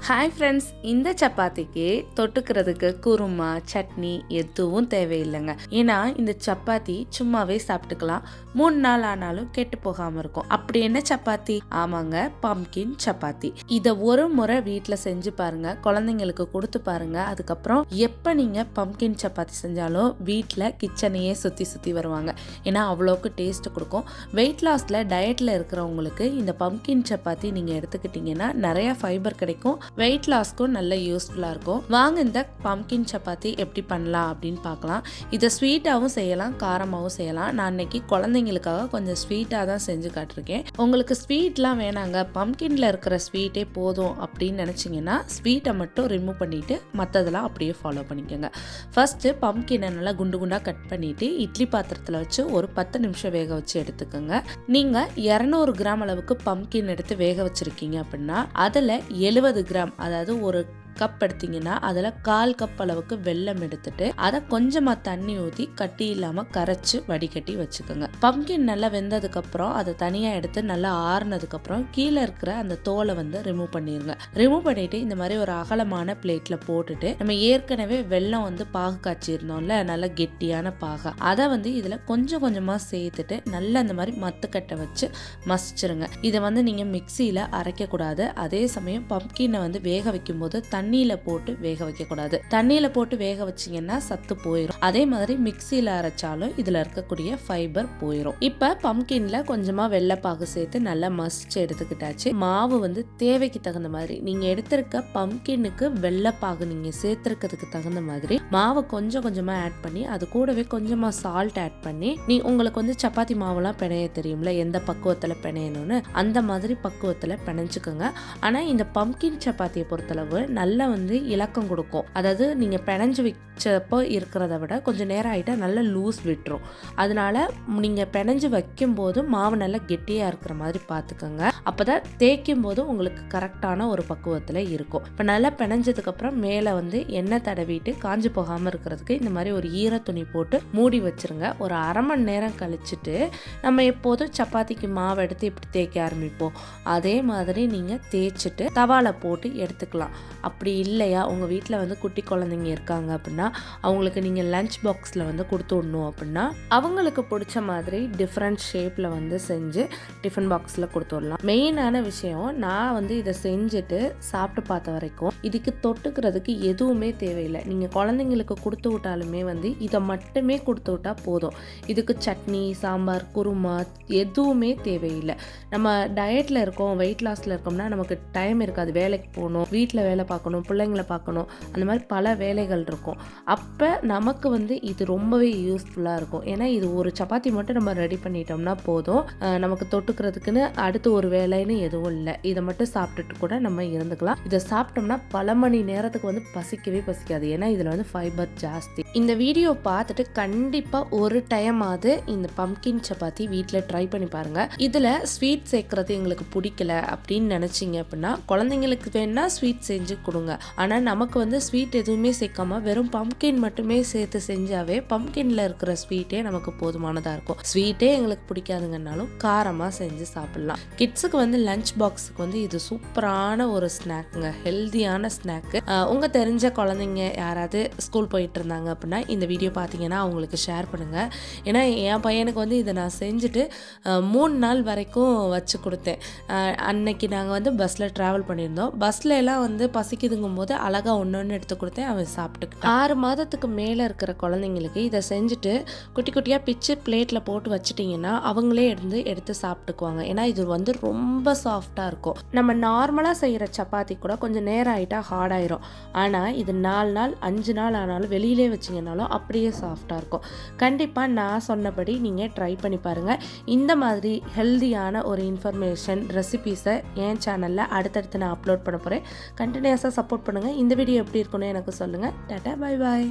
Hi friends, இந்த சப்பாத்திக்கு தொட்டுக்கிறதுக்கு குருமா சட்னி எதுவும் தேவையில்லைங்க. ஏன்னா இந்த சப்பாத்தி சும்மாவே சாப்பிட்டுக்கலாம். 3 நாள் ஆனாலும் கெட்டு போகாமல் இருக்கும். அப்படி என்ன சப்பாத்தி? ஆமாங்க, பம்கின் சப்பாத்தி. இதை ஒரு முறை வீட்டில் செஞ்சு பாருங்க, குழந்தைங்களுக்கு கொடுத்து பாருங்க. அதுக்கப்புறம் எப்போ நீங்கள் பம்கின் சப்பாத்தி செஞ்சாலும் வீட்டில் கிச்சனையே சுற்றி சுற்றி வருவாங்க. ஏன்னா அவ்வளோக்கு டேஸ்ட் கொடுக்கும். வெயிட் லாஸில் டயட்டில் இருக்கிறவங்களுக்கு இந்த பம்கின் சப்பாத்தி நீங்கள் எடுத்துக்கிட்டிங்கன்னா நிறைய ஃபைபர் கிடைக்கும். வெயிட் லாஸ்க்கும் நல்ல யூஸ்ஃபுல்லாக இருக்கும். வாங்க இந்த பம்கின் சப்பாத்தி எப்படி பண்ணலாம் அப்படின்னு பார்க்கலாம். இதை ஸ்வீட்டாகவும் செய்யலாம், காரமாகவும் செய்யலாம். நான் இன்னைக்கு குழந்தைங்களுக்காக கொஞ்சம் ஸ்வீட்டாக தான் செஞ்சு காட்டிருக்கேன். உங்களுக்கு ஸ்வீட்லாம் வேணாங்க, பம்கின்ல இருக்கிற ஸ்வீட்டே போதும் அப்படின்னு நினச்சிங்கன்னா ஸ்வீட்டை மட்டும் ரிமூவ் பண்ணிவிட்டு மற்றதெல்லாம் அப்படியே ஃபாலோ பண்ணிக்கோங்க. ஃபஸ்ட்டு பம்கினை நல்லா குண்டு குண்டாக கட் பண்ணிவிட்டு இட்லி பாத்திரத்தில் வச்சு ஒரு 10 நிமிஷம் வேக வச்சு எடுத்துக்கோங்க. நீங்கள் 200 கிராம் அளவுக்கு பம்கின் எடுத்து வேக வச்சுருக்கீங்க அப்படின்னா அதில் 70 கிராம், அதாவது ஒரு கப் எடுத்தீங்கன்னா அதில் 1/4 கப் அளவுக்கு வெல்லம் எடுத்துட்டு அதை கொஞ்சமாக தண்ணி ஊற்றி கட்டி இல்லாமல் கரைச்சி வடிகட்டி வச்சுக்கோங்க. பம்கின் நல்லா வெந்ததுக்கப்புறம் அதை தனியாக எடுத்து நல்லா ஆறுனதுக்கப்புறம் கீழே இருக்கிற அந்த தோலை ரிமூவ் பண்ணிடுங்க. ரிமூவ் பண்ணிட்டு இந்த மாதிரி ஒரு அகலமான பிளேட்டில் போட்டுட்டு நம்ம ஏற்கனவே வெல்லம் பாகு காய்ச்சிருந்தோம்ல, நல்லா கெட்டியான பாகை, அதை இதில் கொஞ்சம் கொஞ்சமாக சேர்த்துட்டு நல்லா இந்த மாதிரி மத்துக்கட்டை வச்சு மசிச்சிருங்க. இதை நீங்கள் மிக்சியில் அரைக்கக்கூடாது. அதே சமயம் பம்கினை வேக வைக்கும் போது தண்ணியில போட்டு வேக வைக்கக்கூடாது. தண்ணியில போட்டு வேக வச்சிங்கன்னா சத்து போயிடும். அதே மாதிரி மிக்சியில் அரைச்சாலும் இதில் இருக்கக்கூடிய ஃபைபர் போயிடும். இப்போ பம்கின்ல கொஞ்சமாக வெள்ளைப்பாகு சேர்த்து நல்லா மசிச்சு எடுத்துக்கிட்டாச்சு. மாவு தேவைக்கு தகுந்த மாதிரி நீங்கள் எடுத்திருக்க பம்கினுக்கு வெள்ளைப்பாகு நீங்கள் சேர்த்துருக்கிறதுக்கு தகுந்த மாதிரி மாவை கொஞ்சம் கொஞ்சமாக ஆட் பண்ணி அது கூடவே கொஞ்சமாக சால்ட் ஆட் பண்ணி உங்களுக்கு சப்பாத்தி மாவுலாம் பிணைய தெரியும்ல, எந்த பக்குவத்தில் பிணையணும்னு அந்த மாதிரி பக்குவத்தில் பிணைஞ்சுக்கோங்க. ஆனால் இந்த பம்கின் சப்பாத்தியை பொறுத்தளவு நல்லா இலக்கம் கொடுக்கும். அதாவது நீங்கள் பிணைஞ்சு வச்சப்போ இருக்கிறத விட கொஞ்சம் நேரம் ஆகிட்டா நல்லா லூஸ் விட்டுரும். அதனால நீங்கள் பிணைஞ்சு வைக்கும் போது மாவு நல்லா கெட்டியாக இருக்கிற மாதிரி பார்த்துக்கோங்க. அப்போ தான் தேய்க்கும் போது உங்களுக்கு கரெக்டான ஒரு பக்குவத்தில் இருக்கும். இப்போ நல்லா பிணைஞ்சதுக்கப்புறம் மேலே எண்ணெய் தடவிட்டு காஞ்சி போகாமல் இருக்கிறதுக்கு இந்த மாதிரி ஒரு ஈர துணி போட்டு மூடி வச்சுருங்க. ஒரு அரை மணி நேரம் கழிச்சுட்டு நம்ம எப்போதும் சப்பாத்திக்கு மாவு எடுத்து இப்படி தேய்க்க ஆரம்பிப்போம், அதே மாதிரி நீங்கள் தேய்ச்சிட்டு தவால போட்டு எடுத்துக்கலாம். அப்படி இல்லையா உங்கள் வீட்டில் குட்டி குழந்தைங்க இருக்காங்க அப்படின்னா அவங்களுக்கு நீங்கள் லஞ்ச் பாக்ஸில் கொடுத்து விடணும் அப்படின்னா அவங்களுக்கு பிடிச்ச மாதிரி டிஃப்ரெண்ட் ஷேப்பில் செஞ்சு டிஃபன் பாக்ஸில் கொடுத்து விடலாம். மெயினான விஷயம், நான் இதை செஞ்சுட்டு சாப்பிட்டு பார்த்த வரைக்கும் இதுக்கு தொட்டுக்கிறதுக்கு எதுவுமே தேவையில்லை. நீங்கள் குழந்தைங்களுக்கு கொடுத்து விட்டாலுமே இதை மட்டுமே கொடுத்து விட்டா போதும். இதுக்கு சட்னி, சாம்பார், குருமா எதுவுமே தேவையில்லை. நம்ம டயட்டில் இருக்கோம், வெயிட் லாஸில் இருக்கோம்னா நமக்கு டைம் இருக்காது, வேலைக்கு போகணும், வீட்டில் வேலை பார்க்கணும், பிள்ளைங்களை பார்க்கணும், அந்த மாதிரி பல வேலைகள் இருக்கும். அப்போ நமக்கு இது ரொம்பவே யூஸ்ஃபுல்லாக இருக்கும். ஏன்னா இது ஒரு சப்பாத்தி மட்டும் நம்ம ரெடி பண்ணிட்டோம்னா போதும், நமக்கு தொட்டுக்கிறதுக்குன்னு அடுத்து ஒரு வேலைன்னு எதுவும் இல்லை. இதை மட்டும் சாப்பிட்டுட்டு கூட நம்ம இருந்துக்கலாம். இதை சாப்பிட்டோம்னா பல மணி நேரத்துக்கு பசிக்கவே பசிக்காது. ஏன்னா இதில் ஃபைபர் ஜாஸ்தி. இந்த வீடியோ பார்த்துட்டு கண்டிப்பாக ஒரு டைமாவது இந்த பம்கின் சப்பாத்தி வீட்டில் ட்ரை பண்ணி பாருங்கள். இதில் ஸ்வீட் சேர்க்கறது எங்களுக்கு பிடிக்கல அப்படின்னு நினச்சிங்க அப்படின்னா குழந்தைங்களுக்கு வேணா ஸ்வீட் செஞ்சு கொடுங்க. ஆனால் நமக்கு ஸ்வீட் எதுவுமே சேர்க்காம வெறும் பம்கின் மட்டுமே சேர்த்து செஞ்சாவே பம்கின்ல இருக்கிற ஸ்வீட்டே நமக்கு போதுமானதாக இருக்கும். ஸ்வீட்டே எங்களுக்கு பிடிக்காதுங்கன்னாலும் காரமாக செஞ்சு சாப்பிடலாம். கிட்ஸுக்கு லஞ்ச் பாக்ஸுக்கு இது சூப்பரான ஒரு ஸ்நாக்குங்க, ஹெல்தியான ஸ்நாக்கு. உங்கள் தெரிஞ்ச குழந்தைங்க யாராவது ஸ்கூல் போயிட்டு இருந்தாங்க அப்படின்னா இந்த வீடியோ பார்த்தீங்கன்னா அவங்களுக்கு ஷேர் பண்ணுங்கள். ஏன்னா என் பையனுக்கு இதை நான் செஞ்சுட்டு 3 நாள் வரைக்கும் வச்சு கொடுத்தேன். அன்னைக்கு நாங்கள் பஸ்ஸில் ட்ராவல் பண்ணியிருந்தோம். பஸ்ல எல்லாம் பசிக்குதுங்கும் போது அழகா ஒன்று எடுத்து கொடுத்தேன், அவன் சாப்பிட்டுக்கிட்டான். 6 மாதத்துக்கு மேலே இருக்கிற குழந்தைங்களுக்கு இதை செஞ்சுட்டு குட்டி குட்டியாக பிச்சு பிளேட்டில் போட்டு வச்சுட்டிங்கன்னா அவங்களே எடுத்து சாப்பிட்டுக்குவாங்க. ஏன்னா இது ரொம்ப சாஃப்டாக இருக்கும். நம்ம நார்மலாக செய்கிற சப்பாத்தி கூட கொஞ்சம் நேரம் ஆகிட்டா ஹார்ட் ஆயிரும். ஆனால் இது 4 நாள் 5 நாள் ஆனாலும் வெளியிலே வச்சிங்கனாலும் அப்படியே சாஃப்டாக இருக்கும். கண்டிப்பாக நான் சொன்னபடி நீங்கள் ட்ரை பண்ணி பாருங்கள். இந்த மாதிரி ஹெல்தியான ஒரு இன்ஃபர்மேஷன் ரெசிபீஸை என் சேனலில் அடுத்தடுத்து நான் அப்லோட் பண்ண போகிறேன். கண்டினியூஸாக சப்போர்ட் பண்ணுங்கள். இந்த வீடியோ எப்படி இருக்குன்னு எனக்கு சொல்லுங்கள். Tata, bye bye.